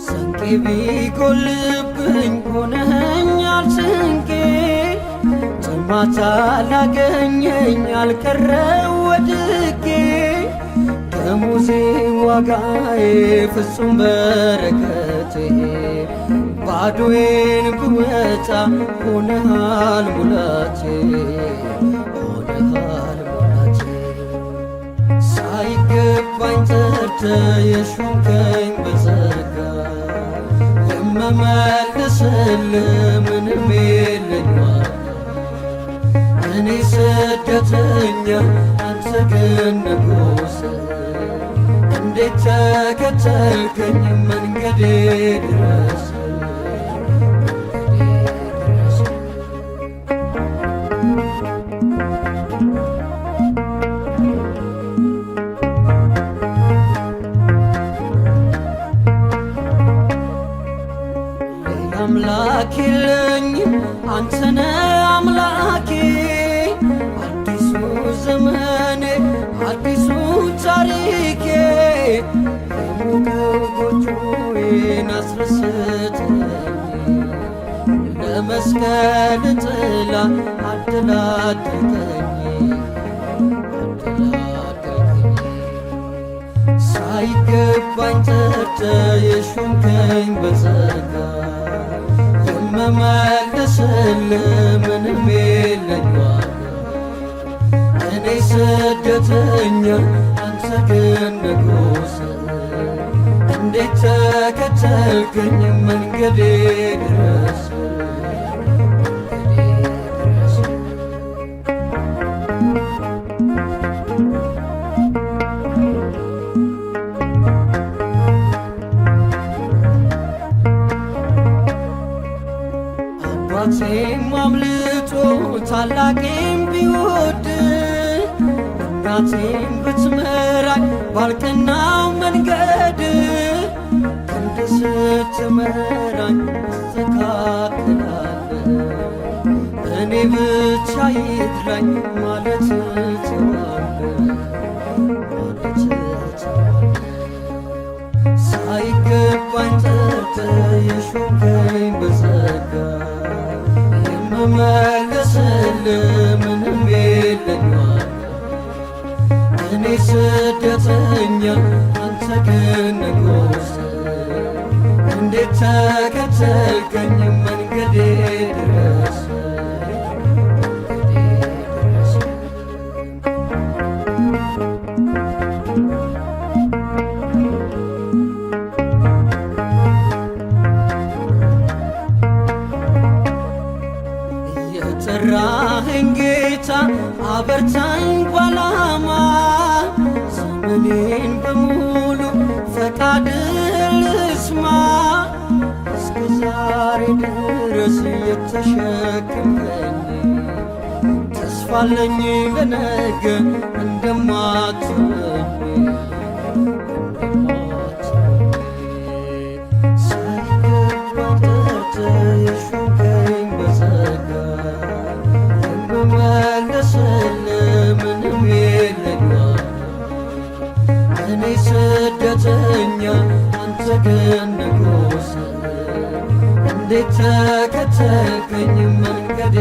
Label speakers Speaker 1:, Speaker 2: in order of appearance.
Speaker 1: ስንቄ ቢጎልብኝ ሆነኸኛል ስንቄ ጥማት አላገኘኝ አልቀረው ወድቄ ደሞዜ ዋጋዬ ፍጹም በረከቴ ባዶዬን ብወጣ ሆነሃል ሙላቴ ሆነሃል ሙላቴ ሳይገባኝ ጠርተህ የሾምከኝ በጸጋ የምመልስልህ ምንም የለኝ ዋጋ እኔ ስደተኛ አንተ ግን ንጉሥ እንዴት ተከተልከኝ መንገዴ ድረስ አምላክ የለኝም አንተነ አምላኬ አዲሱ ዘመኔ አዲሱ ታሪኬ የሞቀው ጎጆዬን አስረስተኝ ለመስቀል ጥላ አደላደልከኝ ሳይገባኝ ጠርተህ የሾምከኝ በጸጋ የምመልስልህ ምንም የለኝ ዋጋ እኔ ስደተኛ አንተ ግን ንጉሥ እንዴት ተከተልከኝ መንገዴ ድረስ አባቴም አምልጦ ታላቄም ቢወድ እናቴም ብትመራኝ ባልቀናው መንገድ ክንድ ስትመራኝ ትስተካከላለህ እኔ ብቻ ይድላኝ ማለት ሳይገባኝ ጠርተህ የሾምከኝ በጸጋ የምመልስልህ ምንም የለኝ ዋጋ እኔ ስደተኛ አንተ ግን ንጉሥ እንዴት ተከተልከኝ መንገዴ ድረስ የጠራኸኝ ጌታ አበርታኝ ባላማ ዘመኔን በሙሉ ፈቃድህን ልስማ እስከ ዛሬ ድረስ የተሸከምከኝ ተስፋ አለኝ ለነገ እንደማትተወኝ ሳይገባኝ ጠርተህ የሾምከኝ በጸጋ የምመልስልህ ምንም የለኝ ዋጋ እኔ ስደተኛ አንተ ግን ንጉሥ እንዴት ተከተልከኝ መንገዴ